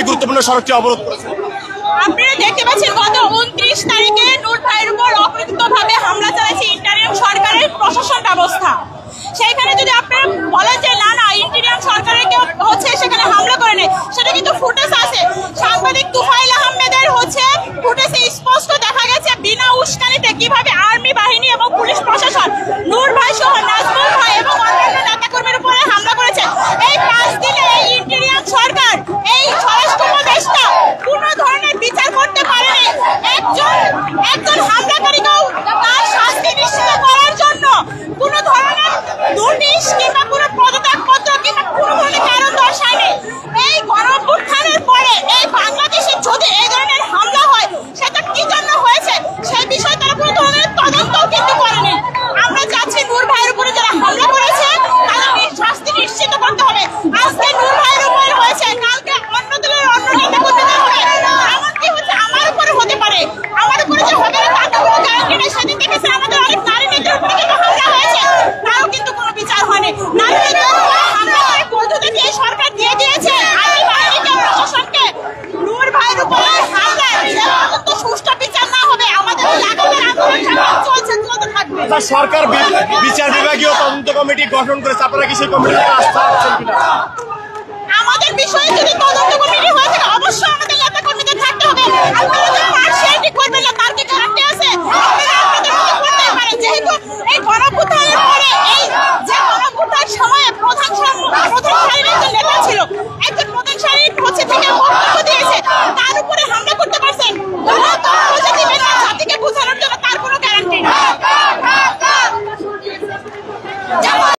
গুরুত্বপূর্ণ সড়কটি অবরোধ করেছে? আপনারা দেখতে পাচ্ছেন গত 29 তারিখে নূর ভাইয়ের উপর অপ্রকৃতভাবে হামলা চালাচ্ছে ইন্টারিয়াম সরকারের প্রশাসন ব্যবস্থা। সেইখানে যদি আপনারা বলেন যে না না ইন্টারিয়াম সরকারের কেউ হচ্ছে সেখানে হামলা করে নেই, সেটা কিন্তু ফুটেজ আছে। সাংবাদিক তুফাইল আহমেদের ফুটেজে স্পষ্ট দেখা গেছে বিনা উস্কানিতে কিভাবে আর্মি বাহিনী এবং পুলিশ প্রশাসন নূর ভাই সহ নাজমুল ভাই এবং অন্যান্য নেতাকর্মীর উপরে হামলা করেছে। এই 5 দিনে এই ইন্টারিয়াম সরকার, এই স্বরাষ্ট্র উপদেষ্টা কোনো ধরনের বিচার করতে পারেনি। একজন হামলাকারীকেও তার শাস্তি নিশ্চিত করার জন্য কোনো ধরনের নোটিশ কিংবা কোনো পদত্যাগপত্র কিংবা কোনো ধরনের কারণ দর্শায়নি। এই গণঅভ্যুত্থানের পরে এই বাংলাদেশে যদি এই ধরনের হামলা হয় সেটা কি জন্য হয়েছে সেই বিষয়ে তারা কোনো ধরনের তদন্তও কিন্তু করেনি। আমরা চাচ্ছি নূর ভাইয়ের উপরে যারা হামলা করেছে তাদের শাস্তি নিশ্চিত করতে হবে। আজকে নূর ভাইয়ের উপরে হয়েছে, কালকে অন্য দলের অন্য নেতা কর্মীদের হবে, এমনকি হচ্ছে আমার উপরে হতে পারে। আমার উপরে যে হবে না তার কোনো গ্যারান্টি নেই। সেদিন দেখেছেন আমাদের অনেক নারী নেতার উপরে কিন্তু হামলা হয়েছে, তাও কিন্তু কোনো বিচার হয়নি। নারী নেতার উপরে হামলা করে পদ্ধতি দিয়ে সরকার দিয়ে দিয়েছে আইনি বাহিনীকে, প্রশাসনকে। নূর ভাইয়ের উপরে হামলা তো সুষ্ঠু বিচার না হবে আমাদের লাগাতার আন্দোলন চলতে থাকবে। সরকার বিচার বিভাগীয় তদন্ত কমিটি গঠন করেছে, আপনারা কি সেই কমিটিতে আস্থা রাখছেন?